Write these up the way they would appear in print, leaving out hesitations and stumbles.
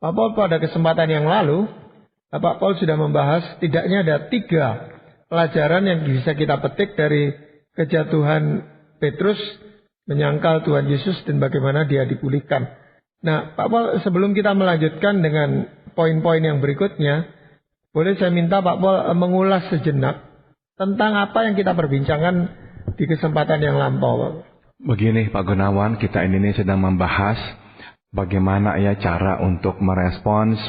Pak Paul pada kesempatan yang lalu, Pak Paul sudah membahas tidaknya ada 3 pelajaran yang bisa kita petik dari kejatuhan Petrus menyangkal Tuhan Yesus dan bagaimana dia dipulihkan. Nah, Pak Paul, sebelum kita melanjutkan dengan poin-poin yang berikutnya, boleh saya minta Pak Paul mengulas sejenak tentang apa yang kita perbincangkan di kesempatan yang lampau. Begini Pak Gunawan, kita ini sedang membahas bagaimana ya cara untuk merespons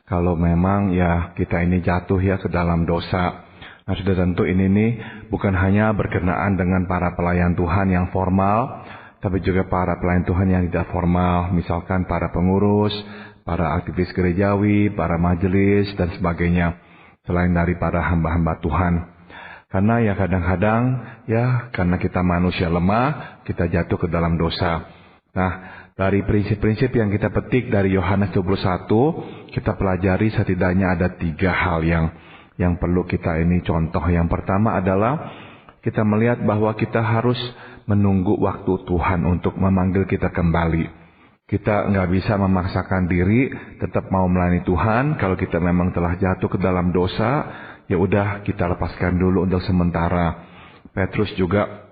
kalau memang ya kita ini jatuh ya ke dalam dosa. Nah, sudah tentu ini nih bukan hanya berkenaan dengan para pelayan Tuhan yang formal, tapi juga para pelayan Tuhan yang tidak formal, misalkan para pengurus, para aktivis gerejawi, para majelis dan sebagainya, selain dari para hamba-hamba Tuhan. Karena ya kadang-kadang ya karena kita manusia lemah, kita jatuh ke dalam dosa. Nah, dari prinsip-prinsip yang kita petik dari Yohanes 21, kita pelajari setidaknya ada 3 hal yang perlu kita ini contoh. Yang pertama adalah kita melihat bahwa kita harus menunggu waktu Tuhan untuk memanggil kita kembali. Kita nggak bisa memaksakan diri tetap mau melayani Tuhan. Kalau kita memang telah jatuh ke dalam dosa, ya udah kita lepaskan dulu untuk sementara. Petrus juga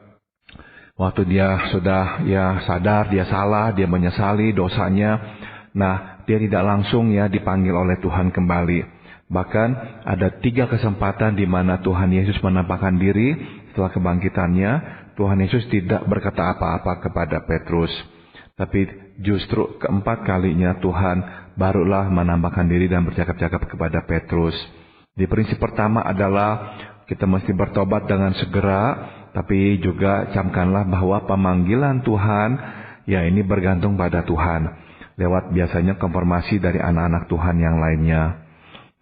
waktu dia sudah ya sadar dia salah, dia menyesali dosanya. Nah, dia tidak langsung ya dipanggil oleh Tuhan kembali. Bahkan ada 3 kesempatan di mana Tuhan Yesus menampakkan diri setelah kebangkitannya. Tuhan Yesus tidak berkata apa-apa kepada Petrus. Tapi justru keempat kalinya Tuhan barulah menampakkan diri dan bercakap-cakap kepada Petrus. Di prinsip pertama adalah kita mesti bertobat dengan segera, tapi juga camkanlah bahwa pemanggilan Tuhan, ya ini bergantung pada Tuhan. Lewat biasanya konfirmasi dari anak-anak Tuhan yang lainnya.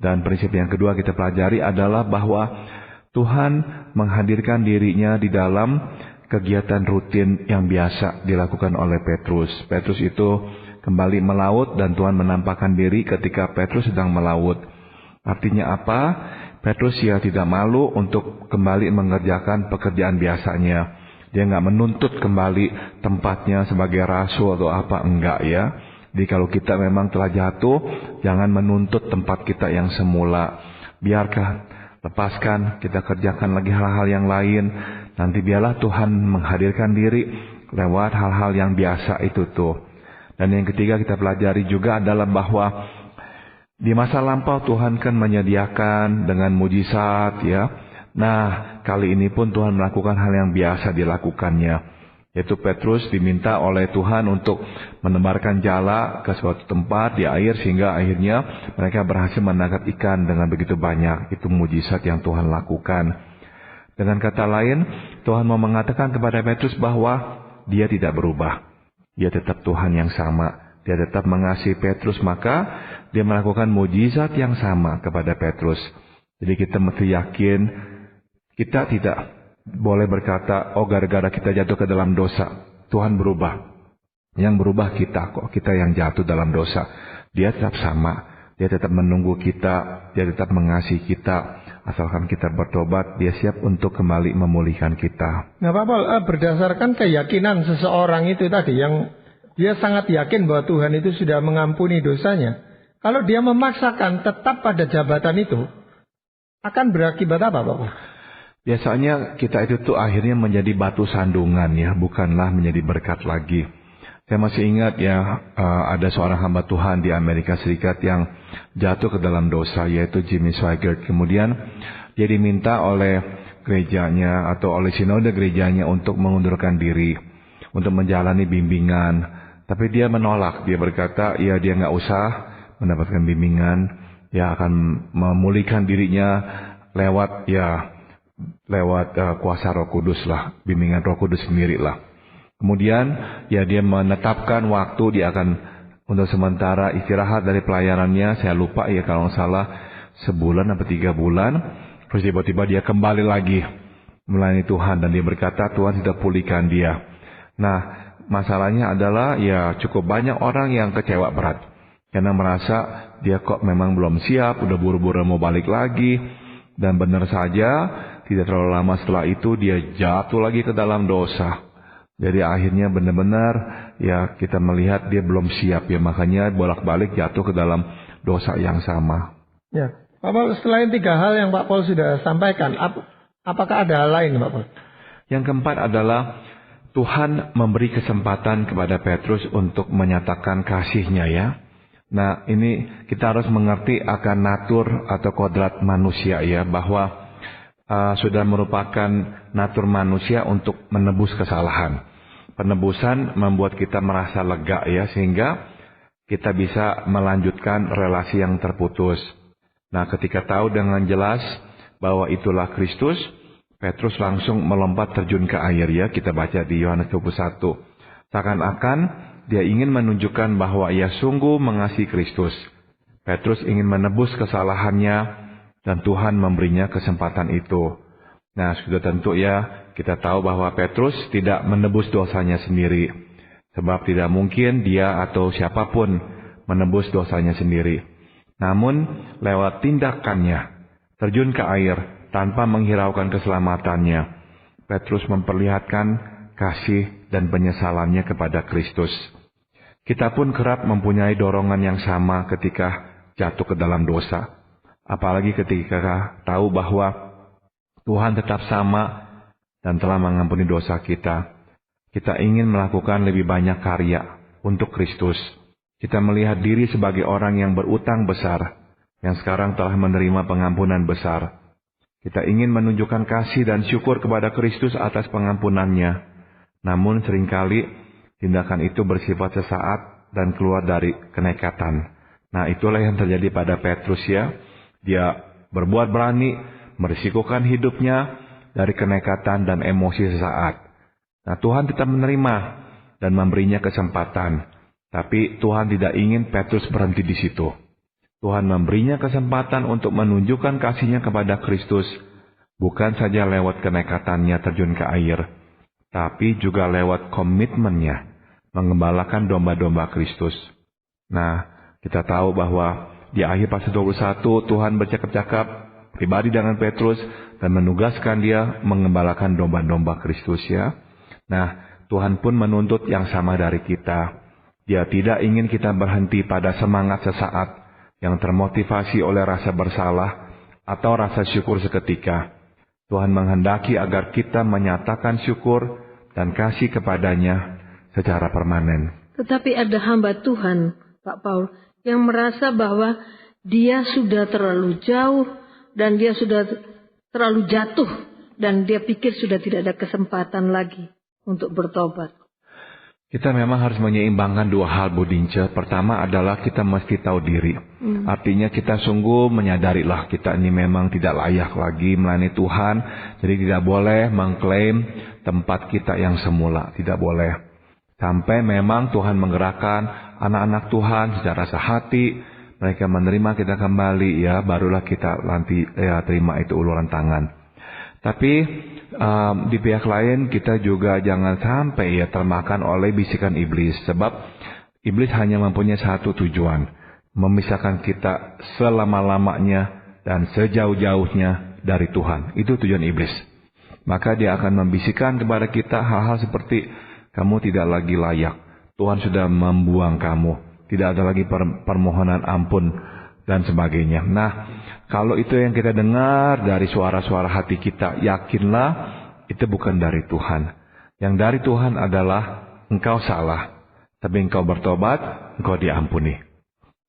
Dan prinsip yang kedua kita pelajari adalah bahwa Tuhan menghadirkan dirinya di dalam kegiatan rutin yang biasa dilakukan oleh Petrus. Petrus itu kembali melaut dan Tuhan menampakkan diri ketika Petrus sedang melaut. Artinya apa? Petrus ya tidak malu untuk kembali mengerjakan pekerjaan biasanya. Dia nggak menuntut kembali tempatnya sebagai rasul atau apa, enggak ya. Jadi kalau kita memang telah jatuh, jangan menuntut tempat kita yang semula. Biarkan, lepaskan, kita kerjakan lagi hal-hal yang lain. Nanti biarlah Tuhan menghadirkan diri lewat hal-hal yang biasa itu tuh. Dan yang ketiga kita pelajari juga adalah bahwa di masa lampau Tuhan kan menyediakan dengan mujizat ya. Nah, kali ini pun Tuhan melakukan hal yang biasa dilakukannya. Yaitu Petrus diminta oleh Tuhan untuk menebarkan jala ke suatu tempat di air sehingga akhirnya mereka berhasil menangkap ikan dengan begitu banyak. Itu mujizat yang Tuhan lakukan. Dengan kata lain, Tuhan mau mengatakan kepada Petrus bahwa dia tidak berubah. Dia tetap Tuhan yang sama. Dia tetap mengasihi Petrus, maka dia melakukan mujizat yang sama kepada Petrus. Jadi kita mesti yakin, kita tidak boleh berkata, oh gara-gara kita jatuh ke dalam dosa, Tuhan berubah. Yang berubah kita kok, kita yang jatuh dalam dosa. Dia tetap sama, dia tetap menunggu kita, dia tetap mengasihi kita. Asalkan kita bertobat, dia siap untuk kembali memulihkan kita. Nah Pak Paul, berdasarkan keyakinan seseorang itu tadi, yang dia sangat yakin bahwa Tuhan itu sudah mengampuni dosanya. Kalau dia memaksakan tetap pada jabatan itu, akan berakibat apa Pak Paul? Biasanya kita itu tuh akhirnya menjadi batu sandungan ya, bukanlah menjadi berkat lagi. Saya masih ingat ya, ada seorang hamba Tuhan di Amerika Serikat yang jatuh ke dalam dosa, yaitu Jimmy Swaggart. Kemudian dia diminta oleh gerejanya atau oleh sinode gerejanya untuk mengundurkan diri, untuk menjalani bimbingan. Tapi dia menolak, dia berkata ya dia nggak usah mendapatkan bimbingan, ya akan memulihkan dirinya lewat kuasa Roh Kudus lah, bimbingan Roh Kudus sendiri lah. Kemudian ya dia menetapkan waktu dia akan untuk sementara istirahat dari pelayanannya. Saya lupa ya kalau nggak salah sebulan atau 3 bulan. Terus tiba-tiba dia kembali lagi melayani Tuhan dan dia berkata Tuhan sudah pulihkan dia. Nah masalahnya adalah ya cukup banyak orang yang kecewa berat karena merasa dia kok memang belum siap, udah buru-buru mau balik lagi. Dan benar saja tidak terlalu lama setelah itu dia jatuh lagi ke dalam dosa. Jadi akhirnya benar-benar ya kita melihat dia belum siap ya, makanya bolak-balik jatuh ke dalam dosa yang sama. Ya, Pak Paul, selain 3 hal yang Pak Paul sudah sampaikan, apakah ada hal lain, Pak Paul? Yang keempat adalah Tuhan memberi kesempatan kepada Petrus untuk menyatakan kasih-Nya ya. Nah, ini kita harus mengerti akan natur atau kodrat manusia ya, bahwa sudah merupakan natur manusia untuk menebus kesalahan. Penebusan membuat kita merasa lega ya, sehingga kita bisa melanjutkan relasi yang terputus. Nah, ketika tahu dengan jelas bahwa itulah Kristus, Petrus langsung melompat terjun ke air ya, kita baca di Yohanes 21. Seakan-akan dia ingin menunjukkan bahwa ia sungguh mengasihi Kristus. Petrus ingin menebus kesalahannya dan Tuhan memberinya kesempatan itu. Nah, sudah tentu ya kita tahu bahwa Petrus tidak menebus dosanya sendiri. Sebab tidak mungkin dia atau siapapun menebus dosanya sendiri. Namun lewat tindakannya, terjun ke air tanpa menghiraukan keselamatannya, Petrus memperlihatkan kasih dan penyesalannya kepada Kristus. Kita pun kerap mempunyai dorongan yang sama ketika jatuh ke dalam dosa. Apalagi ketika tahu bahwa Tuhan tetap sama dan telah mengampuni dosa kita. Kita ingin melakukan lebih banyak karya untuk Kristus. Kita melihat diri sebagai orang yang berutang besar, yang sekarang telah menerima pengampunan besar. Kita ingin menunjukkan kasih dan syukur kepada Kristus atas pengampunannya. Namun seringkali tindakan itu bersifat sesaat dan keluar dari kenekatan. Nah, itulah yang terjadi pada Petrus ya. Dia berbuat berani, merisikokan hidupnya dari kenekatan dan emosi sesaat. Nah, Tuhan tetap menerima dan memberinya kesempatan. Tapi Tuhan tidak ingin Petrus berhenti di situ. Tuhan memberinya kesempatan untuk menunjukkan kasih-Nya kepada Kristus, bukan saja lewat kenekatannya terjun ke air, tapi juga lewat komitmennya mengembalakan domba-domba Kristus. Nah, kita tahu bahwa di akhir pasal 21 Tuhan bercakap-cakap pribadi dengan Petrus dan menugaskan dia mengembalakan domba-domba Kristus ya. Nah, Tuhan pun menuntut yang sama dari kita. Dia tidak ingin kita berhenti pada semangat sesaat yang termotivasi oleh rasa bersalah atau rasa syukur seketika. Tuhan menghendaki agar kita menyatakan syukur dan kasih kepadanya secara permanen. Tetapi ada hamba Tuhan, Pak Paul, yang merasa bahwa dia sudah terlalu jauh dan dia sudah terlalu jatuh dan dia pikir sudah tidak ada kesempatan lagi untuk bertobat. Kita memang harus menyeimbangkan dua hal, Bu Dince. Pertama adalah kita mesti tahu diri. Artinya kita sungguh menyadarilah kita ini memang tidak layak lagi melayani Tuhan. Jadi tidak boleh mengklaim tempat kita yang semula. Tidak boleh. Sampai memang Tuhan menggerakkan anak-anak Tuhan secara sehati. Mereka menerima kita kembali ya. Barulah kita nanti ya, terima itu uluran tangan. Tapi di pihak lain kita juga jangan sampai ya termakan oleh bisikan iblis. Sebab iblis hanya mempunyai satu tujuan. Memisahkan kita selama-lamanya dan sejauh-jauhnya dari Tuhan. Itu tujuan iblis. Maka dia akan membisikkan kepada kita hal-hal seperti kamu tidak lagi layak. Tuhan sudah membuang kamu. Tidak ada lagi permohonan ampun dan sebagainya. Nah, kalau itu yang kita dengar dari suara-suara hati kita, yakinlah itu bukan dari Tuhan. Yang dari Tuhan adalah engkau salah, tapi engkau bertobat, engkau diampuni.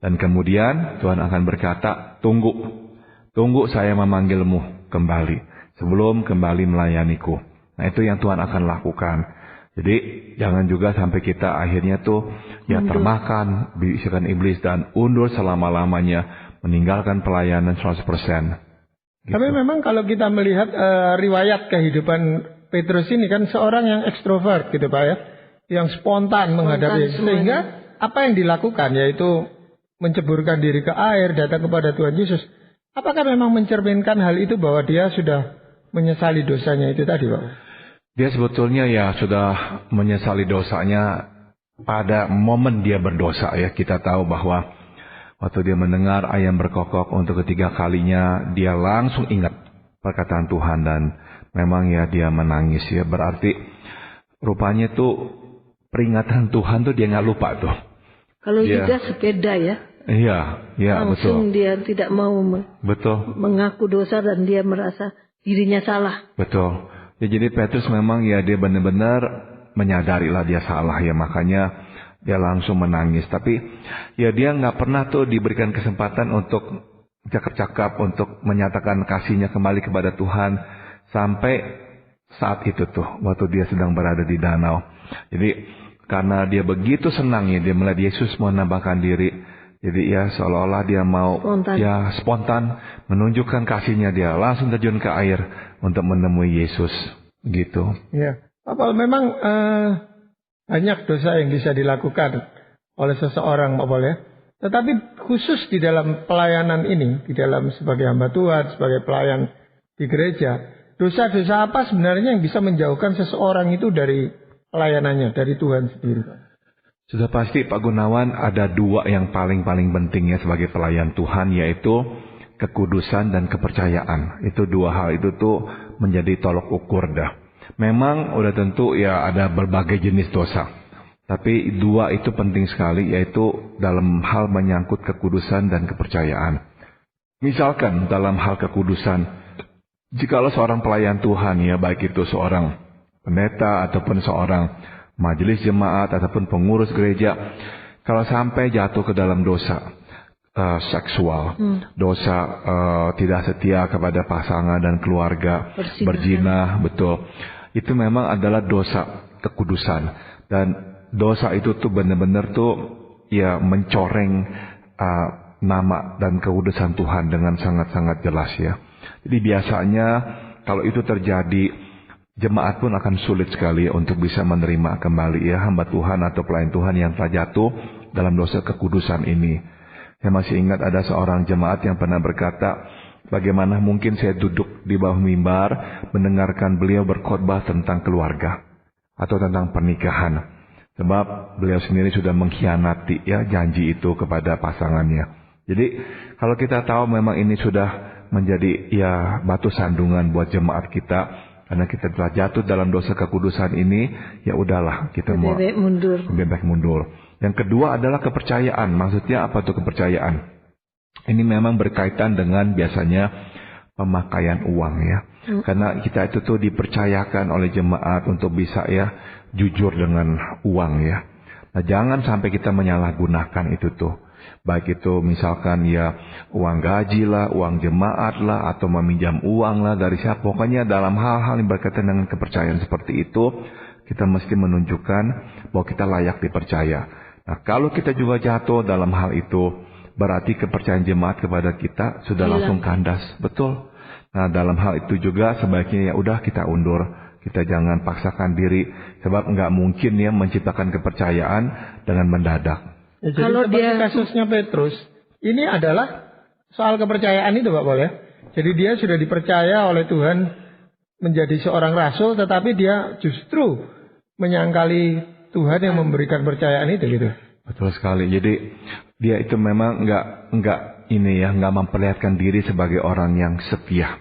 Dan kemudian Tuhan akan berkata, tunggu saya memanggilmu kembali, sebelum kembali melayaniku. Nah, itu yang Tuhan akan lakukan. Jadi jangan juga sampai kita akhirnya tuh ya termakan bisikan iblis dan undur selama-lamanya, meninggalkan pelayanan 100%. Gitu. Tapi memang kalau kita melihat riwayat kehidupan Petrus ini kan seorang yang ekstrovert gitu Pak ya, yang spontan menghadapi, sehingga apa yang dilakukan yaitu menceburkan diri ke air, datang kepada Tuhan Yesus. Apakah memang mencerminkan hal itu bahwa dia sudah menyesali dosanya itu tadi Pak? Dia sebetulnya ya sudah menyesali dosanya pada momen dia berdosa ya. Kita tahu bahwa waktu dia mendengar ayam berkokok untuk ketiga kalinya, dia langsung ingat perkataan Tuhan dan memang ya dia menangis ya. Berarti rupanya tuh peringatan Tuhan tuh dia nggak lupa tuh. Kalau Yudas sepeda ya. Iya, langsung betul. dia tidak mau Betul. mengaku dosa dan dia merasa dirinya salah. Betul. Ya, jadi Petrus memang ya dia benar-benar menyadari lah dia salah ya, makanya dia langsung menangis. Tapi ya dia nggak pernah tuh diberikan kesempatan untuk cakap-cakap, untuk menyatakan kasihnya kembali kepada Tuhan sampai saat itu tuh waktu dia sedang berada di danau. Jadi karena dia begitu senangnya dia melihat Yesus menambahkan diri, jadi ya seolah-olah dia mau spontan menunjukkan kasihnya, dia langsung terjun ke air untuk menemui Yesus gitu. Ya, Pak, memang banyak dosa yang bisa dilakukan oleh seseorang, Pak Paul ya. Tetapi khusus di dalam pelayanan ini, di dalam sebagai hamba Tuhan, sebagai pelayan di gereja, dosa-dosa apa sebenarnya yang bisa menjauhkan seseorang itu dari pelayanannya, dari Tuhan sendiri? Sudah pasti Pak Gunawan, ada dua yang paling pentingnya sebagai pelayan Tuhan, yaitu kekudusan dan kepercayaan. Itu dua hal itu tuh menjadi tolok ukur dah. Memang udah tentu ya ada berbagai jenis dosa, tapi dua itu penting sekali, yaitu dalam hal menyangkut kekudusan dan kepercayaan. Misalkan dalam hal kekudusan, jikalau seorang pelayan Tuhan ya, baik itu seorang pendeta ataupun seorang majelis jemaat ataupun pengurus gereja, kalau sampai jatuh ke dalam dosa seksual, dosa tidak setia kepada pasangan dan keluarga, berzina, betul, itu memang adalah dosa kekudusan. Dan dosa itu tuh benar-benar tuh ya mencoreng nama dan kekudusan Tuhan dengan sangat-sangat jelas ya. Jadi biasanya kalau itu terjadi, jemaat pun akan sulit sekali untuk bisa menerima kembali ya hamba Tuhan atau pelayan Tuhan yang telah jatuh dalam dosa kekudusan ini. Saya masih ingat ada seorang jemaat yang pernah berkata, bagaimana mungkin saya duduk di bawah mimbar mendengarkan beliau berkhotbah tentang keluarga atau tentang pernikahan. Sebab beliau sendiri sudah mengkhianati ya janji itu kepada pasangannya. Jadi kalau kita tahu memang ini sudah menjadi ya batu sandungan buat jemaat kita, karena kita telah jatuh dalam dosa kekudusan ini, ya udahlah kita mau lebih baik mundur. Yang kedua adalah kepercayaan. Maksudnya apa tuh kepercayaan? Ini memang berkaitan dengan biasanya pemakaian uang ya. Karena kita itu tuh dipercayakan oleh jemaat untuk bisa ya jujur dengan uang ya. Nah, jangan sampai kita menyalahgunakan itu tuh. Baik itu misalkan ya uang gaji lah, uang jemaat lah, atau meminjam uang lah dari siapa. Pokoknya dalam hal-hal yang berkaitan dengan kepercayaan seperti itu, kita mesti menunjukkan bahwa kita layak dipercaya. Nah, kalau kita juga jatuh dalam hal itu, berarti kepercayaan jemaat kepada kita sudah langsung kandas. Betul. Nah, dalam hal itu juga sebaiknya ya udah kita undur. Kita jangan paksakan diri, sebab nggak mungkin ya menciptakan kepercayaan dengan mendadak. Ya, jadi kalau kasusnya Petrus, ini adalah soal kepercayaan itu Pak Paul ya. Jadi dia sudah dipercaya oleh Tuhan menjadi seorang rasul, tetapi dia justru menyangkali Tuhan yang memberikan percayaan itu gitu. Betul sekali. Jadi dia itu memang nggak memperlihatkan diri sebagai orang yang setia,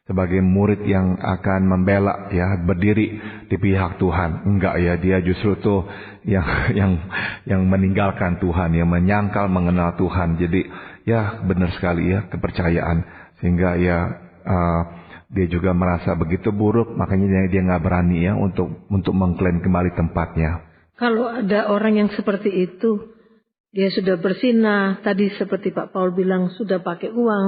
sebagai murid yang akan membela ya, berdiri di pihak Tuhan. Enggak ya, dia justru tuh yang meninggalkan Tuhan, yang menyangkal mengenal Tuhan. Jadi ya benar sekali ya kepercayaan, sehingga ya dia juga merasa begitu buruk, makanya dia nggak berani ya untuk mengklaim kembali tempatnya. Kalau ada orang yang seperti itu, dia sudah bersinah, tadi seperti Pak Paul bilang sudah pakai uang,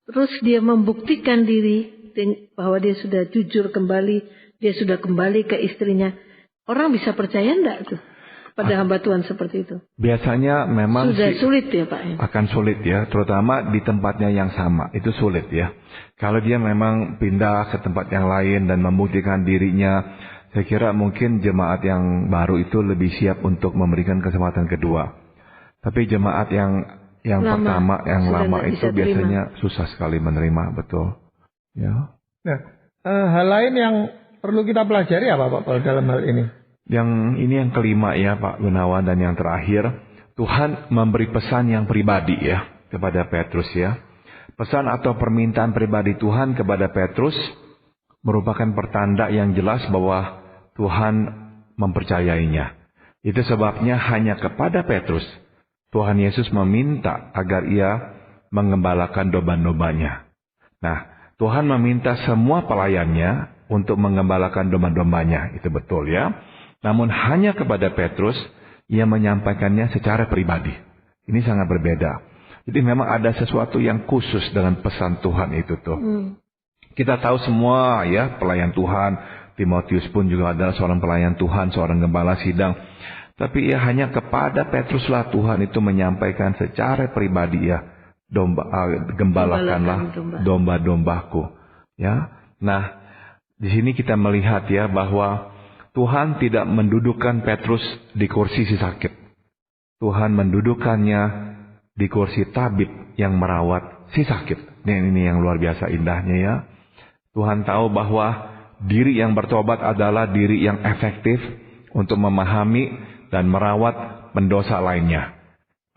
terus dia membuktikan diri bahwa dia sudah jujur kembali, dia sudah kembali ke istrinya. Orang bisa percaya enggak tuh pada hamba Tuhan seperti itu? Biasanya memang sudah sulit ya Pak. Akan sulit ya, terutama di tempatnya yang sama, itu sulit ya. Kalau dia memang pindah ke tempat yang lain dan membuktikan dirinya, saya kira mungkin jemaat yang baru itu lebih siap untuk memberikan kesempatan kedua. Tapi jemaat yang pertama, yang lama itu biasanya susah sekali menerima, betul. Ya. Nah, hal lain yang perlu kita pelajari apa Pak Paul dalam hal ini? Ini yang kelima ya Pak Gunawan, dan yang terakhir, Tuhan memberi pesan yang pribadi ya kepada Petrus ya. Pesan atau permintaan pribadi Tuhan kepada Petrus merupakan pertanda yang jelas bahwa Tuhan mempercayainya. Itu sebabnya hanya kepada Petrus Tuhan Yesus meminta agar ia mengembalakan domba-dombanya. Nah, Tuhan meminta semua pelayannya untuk mengembalakan domba-dombanya, itu betul ya. Namun hanya kepada Petrus ia menyampaikannya secara pribadi. Ini sangat berbeda. Jadi memang ada sesuatu yang khusus dengan pesan Tuhan itu tuh. Kita tahu semua ya, pelayan Tuhan. Timotius pun juga adalah seorang pelayan Tuhan, seorang gembala sidang. Tapi ya hanya kepada Petruslah Tuhan itu menyampaikan secara pribadi ya, gembalakanlah domba-dombaku. Ya, nah di sini kita melihat ya bahwa Tuhan tidak mendudukkan Petrus di kursi si sakit. Tuhan mendudukkannya di kursi tabib yang merawat si sakit. Ini yang luar biasa indahnya ya. Tuhan tahu bahwa diri yang bertobat adalah diri yang efektif untuk memahami dan merawat pendosa lainnya.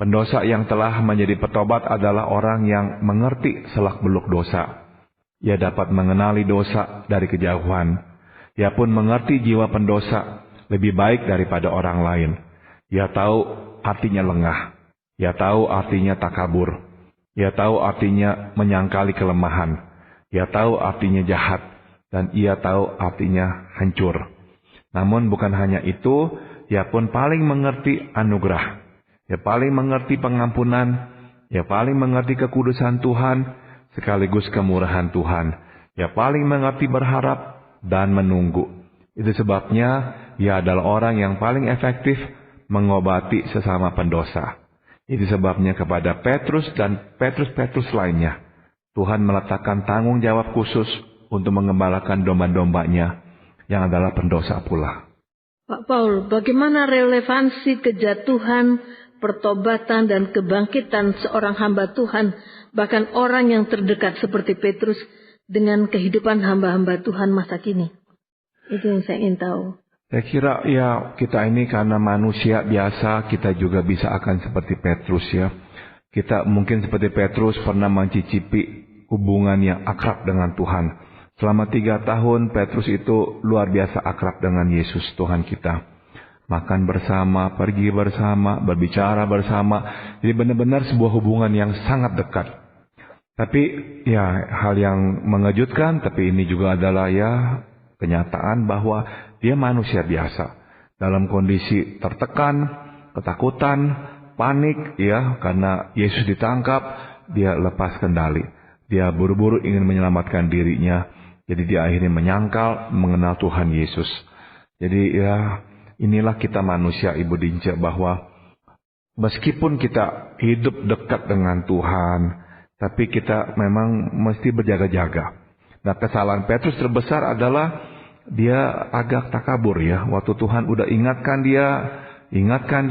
Pendosa yang telah menjadi petobat adalah orang yang mengerti selak-beluk dosa. Ia dapat mengenali dosa dari kejauhan. Ia pun mengerti jiwa pendosa lebih baik daripada orang lain. Ia tahu artinya lengah. Ia tahu artinya takabur. Ia tahu artinya menyangkali kelemahan. Ia tahu artinya jahat. Dan ia tahu artinya hancur. Namun bukan hanya itu, ia pun paling mengerti anugerah. Ia paling mengerti pengampunan. Ia paling mengerti kekudusan Tuhan sekaligus kemurahan Tuhan. Ia paling mengerti berharap dan menunggu. Itu sebabnya ia adalah orang yang paling efektif mengobati sesama pendosa. Itu sebabnya kepada Petrus dan Petrus lainnya, Tuhan meletakkan tanggung jawab khusus untuk mengembalakan domba-dombanya yang adalah pendosa pula. Pak Paul, bagaimana relevansi kejatuhan, pertobatan, dan kebangkitan seorang hamba Tuhan, bahkan orang yang terdekat seperti Petrus, dengan kehidupan hamba-hamba Tuhan masa kini? Itu yang saya ingin tahu. Saya kira ya kita ini karena manusia biasa, kita juga bisa akan seperti Petrus ya. Kita mungkin seperti Petrus pernah mencicipi hubungan yang akrab dengan Tuhan. Selama 3 tahun Petrus itu luar biasa akrab dengan Yesus Tuhan kita. Makan bersama, pergi bersama, berbicara bersama. Jadi benar-benar sebuah hubungan yang sangat dekat. Tapi ya hal yang mengejutkan, tapi ini juga adalah ya kenyataan bahwa dia manusia biasa. Dalam kondisi tertekan, ketakutan, panik ya karena Yesus ditangkap, dia lepas kendali. Dia buru-buru ingin menyelamatkan dirinya. Jadi dia akhirnya menyangkal mengenal Tuhan Yesus. Jadi ya inilah kita manusia Ibu Dince, bahwa meskipun kita hidup dekat dengan Tuhan, tapi kita memang mesti berjaga-jaga. Nah kesalahan Petrus terbesar adalah dia agak takabur ya. Waktu Tuhan udah ingatkan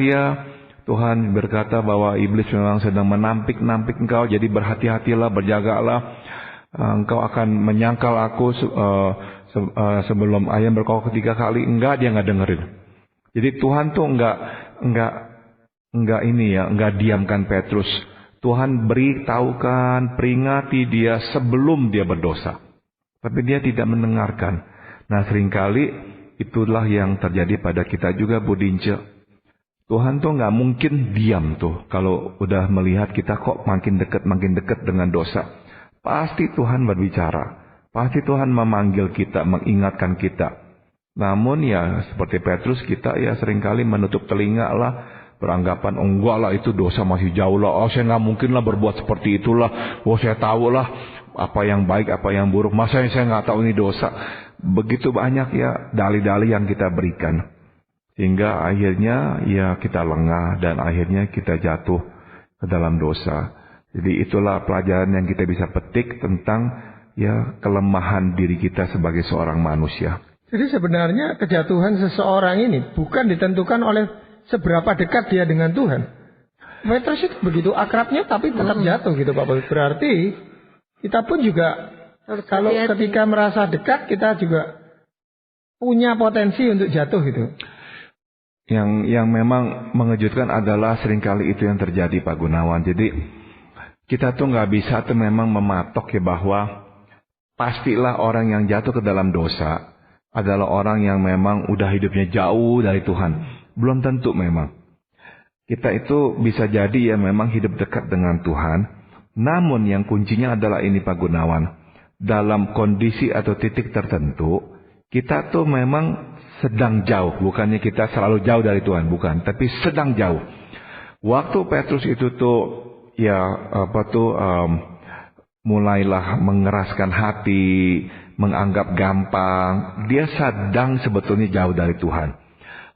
dia, Tuhan berkata bahwa iblis memang sedang menampik engkau, jadi berhati-hatilah, berjagalah. Engkau akan menyangkal aku sebelum ayam berkokok 3 kali. Enggak, dia enggak dengerin. Jadi Tuhan tuh enggak diamkan Petrus. Tuhan beritahukan, peringati dia sebelum dia berdosa. Tapi dia tidak mendengarkan. Nah seringkali itulah yang terjadi pada kita juga Bu Dince. Tuhan tuh enggak mungkin diam tuh kalau udah melihat kita kok makin dekat dengan dosa. Pasti Tuhan berbicara. Pasti Tuhan memanggil kita, mengingatkan kita. Namun ya seperti Petrus, kita ya seringkali menutup telinga lah. Beranggapan, enggak lah itu dosa masih jauh lah. Saya nggak mungkin lah berbuat seperti itulah. Saya tahu lah apa yang baik, apa yang buruk. Masa saya nggak tahu ini dosa. Begitu banyak ya dalih-dalih yang kita berikan. Sehingga akhirnya ya kita lengah dan akhirnya kita jatuh ke dalam dosa. Jadi itulah pelajaran yang kita bisa petik tentang ya kelemahan diri kita sebagai seorang manusia. Jadi sebenarnya kejatuhan seseorang ini bukan ditentukan oleh seberapa dekat dia dengan Tuhan. Petrus itu begitu akrabnya tapi tetap jatuh gitu Pak Paul. Berarti kita pun juga kalau ketika merasa dekat kita juga punya potensi untuk jatuh gitu. Yang memang mengejutkan adalah seringkali itu yang terjadi Pak Gunawan. Jadi kita tuh nggak bisa tuh memang mematok ya bahwa pastilah orang yang jatuh ke dalam dosa adalah orang yang memang udah hidupnya jauh dari Tuhan. Belum tentu memang. Kita itu bisa jadi ya memang hidup dekat dengan Tuhan. Namun yang kuncinya adalah ini Pak Gunawan. Dalam kondisi atau titik tertentu, kita tuh memang sedang jauh. Bukannya kita selalu jauh dari Tuhan, bukan. Tapi sedang jauh. Waktu Petrus itu tuh mulailah mengeraskan hati, menganggap gampang. Dia sedang sebetulnya jauh dari Tuhan.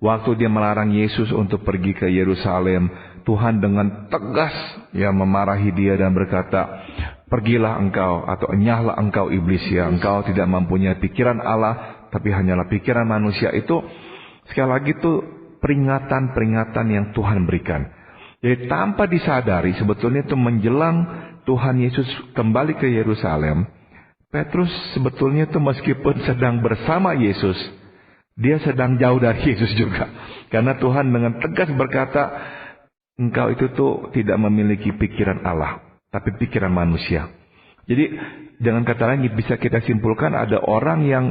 Waktu dia melarang Yesus untuk pergi ke Yerusalem, Tuhan dengan tegas memarahi dia dan berkata, pergilah engkau atau enyahlah engkau iblis ya, engkau tidak mempunyai pikiran Allah, tapi hanyalah pikiran manusia. Itu sekali lagi itu peringatan-peringatan yang Tuhan berikan. Jadi tanpa disadari sebetulnya itu menjelang Tuhan Yesus kembali ke Yerusalem, Petrus sebetulnya itu meskipun sedang bersama Yesus, dia sedang jauh dari Yesus juga. Karena Tuhan dengan tegas berkata, engkau itu tuh tidak memiliki pikiran Allah, tapi pikiran manusia. Jadi dengan kata lain bisa kita simpulkan ada orang yang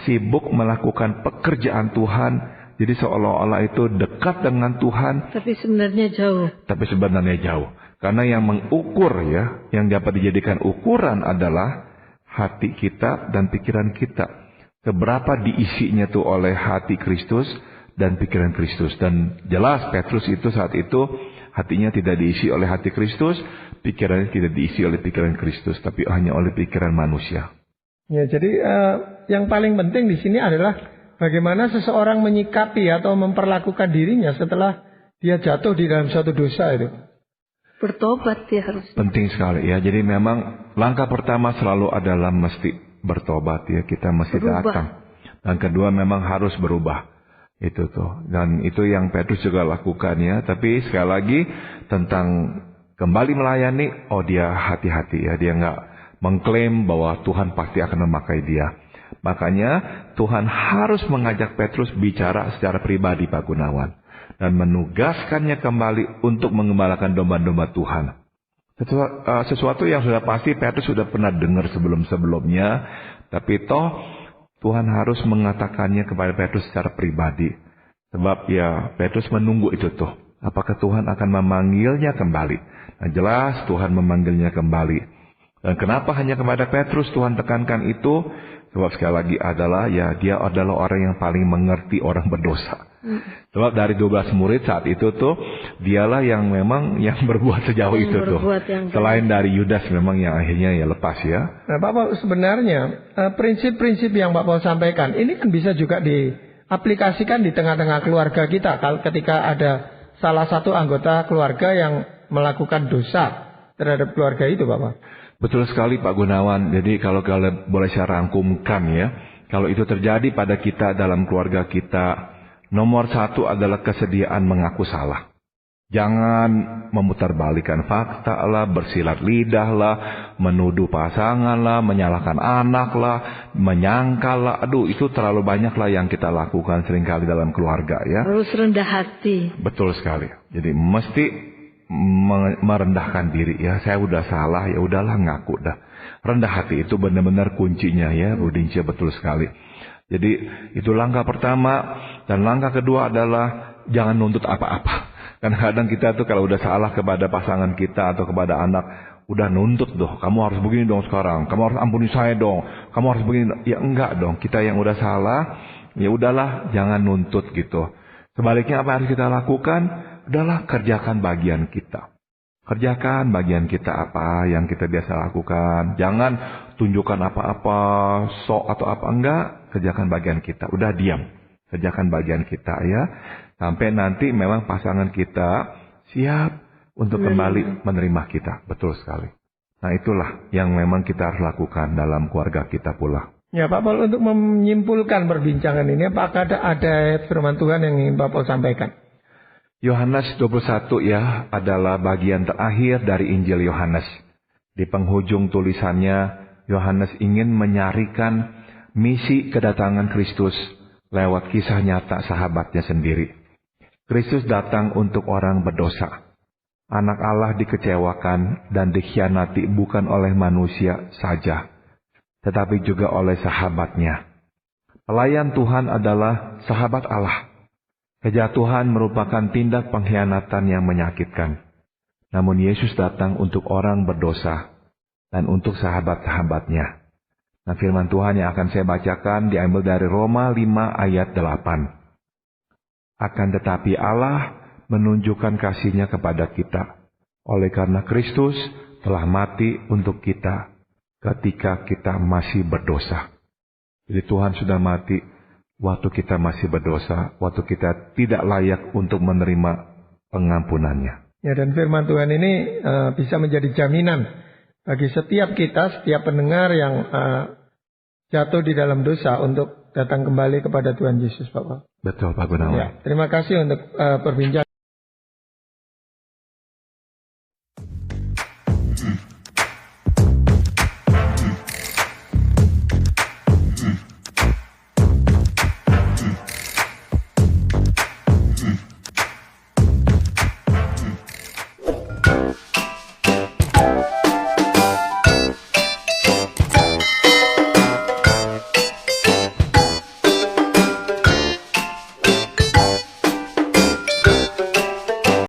sibuk melakukan pekerjaan Tuhan, jadi seolah-olah itu dekat dengan Tuhan, tapi sebenarnya jauh. Karena yang mengukur yang dapat dijadikan ukuran adalah hati kita dan pikiran kita. Seberapa diisinya tuh oleh hati Kristus dan pikiran Kristus. Dan jelas Petrus itu saat itu hatinya tidak diisi oleh hati Kristus, pikirannya tidak diisi oleh pikiran Kristus, tapi hanya oleh pikiran manusia. Ya, jadi yang paling penting di sini adalah bagaimana seseorang menyikapi atau memperlakukan dirinya setelah dia jatuh di dalam suatu dosa itu. Bertobat dia harus. Penting sekali ya. Jadi memang langkah pertama selalu adalah mesti bertobat ya. Kita mesti datang. Dan kedua memang harus berubah. Itu tuh. Dan itu yang Petrus juga lakukan ya. Tapi sekali lagi tentang kembali melayani, dia hati-hati ya. Dia nggak mengklaim bahwa Tuhan pasti akan memakai dia. Makanya Tuhan harus mengajak Petrus bicara secara pribadi Pak Gunawan. Dan menugaskannya kembali untuk mengembalakan domba-domba Tuhan. Sesuatu yang sudah pasti Petrus sudah pernah dengar sebelum-sebelumnya. Tapi Tuhan harus mengatakannya kepada Petrus secara pribadi. Sebab Petrus menunggu itu tuh. Apakah Tuhan akan memanggilnya kembali? Nah jelas Tuhan memanggilnya kembali. Dan kenapa hanya kepada Petrus Tuhan tekankan itu? Sebab sekali lagi adalah dia adalah orang yang paling mengerti orang berdosa. Sebab dari 12 murid saat itu tuh dialah yang memang yang berbuat sejauh itu tuh. Selain dari Yudas memang yang akhirnya lepas ya. Nah Pak Paul, sebenarnya prinsip-prinsip yang Pak Paul sampaikan ini kan bisa juga diaplikasikan di tengah-tengah keluarga kita. Kalau ketika ada salah satu anggota keluarga yang melakukan dosa terhadap keluarga itu Pak Paul. Betul sekali Pak Gunawan. Jadi kalau boleh saya rangkumkan ya. Kalau itu terjadi pada kita dalam keluarga kita, nomor satu adalah kesediaan mengaku salah. Jangan memutarbalikkan fakta lah, bersilat lidah lah, menuduh pasangan lah, menyalahkan anak lah, menyangkal lah. Aduh, itu terlalu banyak lah yang kita lakukan seringkali dalam keluarga ya. Harus rendah hati. Betul sekali. Jadi mesti merendahkan diri ya. Saya udah salah, ya udahlah ngaku dah. Rendah hati itu benar-benar kuncinya ya, Budinca, betul sekali. Jadi itu langkah pertama. Dan langkah kedua adalah jangan nuntut apa-apa. Kadang-kadang kita tuh kalau udah salah kepada pasangan kita atau kepada anak, udah nuntut dong. Kamu harus begini dong sekarang. Kamu harus ampuni saya dong. Kamu harus begini. Ya enggak dong. Kita yang udah salah, ya udahlah, jangan nuntut gitu. Sebaliknya apa yang harus kita lakukan? Udahlah, kerjakan bagian kita. Kerjakan bagian kita apa yang kita biasa lakukan. Jangan tunjukkan apa-apa, sok atau apa. Enggak, kerjakan bagian kita. Udah diam. Kerjakan bagian kita ya. Sampai nanti memang pasangan kita siap untuk kembali menerima kita. Betul sekali. Nah itulah yang memang kita harus lakukan dalam keluarga kita pula. Ya Pak Paul, untuk menyimpulkan perbincangan ini, apakah ada firman Tuhan yang ingin Pak Paul sampaikan? Yohanes 21 ya adalah bagian terakhir dari Injil Yohanes. Di penghujung tulisannya, Yohanes ingin menyarikan misi kedatangan Kristus lewat kisah nyata sahabatnya sendiri. Kristus datang untuk orang berdosa. Anak Allah dikecewakan dan dikhianati bukan oleh manusia saja, tetapi juga oleh sahabatnya. Pelayan Tuhan adalah sahabat Allah. Kejatuhan merupakan tindak pengkhianatan yang menyakitkan. Namun Yesus datang untuk orang berdosa dan untuk sahabat-sahabatnya. Nah, firman Tuhan yang akan saya bacakan diambil dari Roma 5 ayat 8. Akan tetapi Allah menunjukkan kasih-Nya kepada kita, oleh karena Kristus telah mati untuk kita ketika kita masih berdosa. Jadi Tuhan sudah mati waktu kita masih berdosa, waktu kita tidak layak untuk menerima pengampunannya. Ya, dan firman Tuhan ini bisa menjadi jaminan bagi setiap kita, setiap pendengar yang jatuh di dalam dosa untuk datang kembali kepada Tuhan Yesus, Bapak. Betul, Pak Gunawan. Ya, terima kasih untuk perbincangan.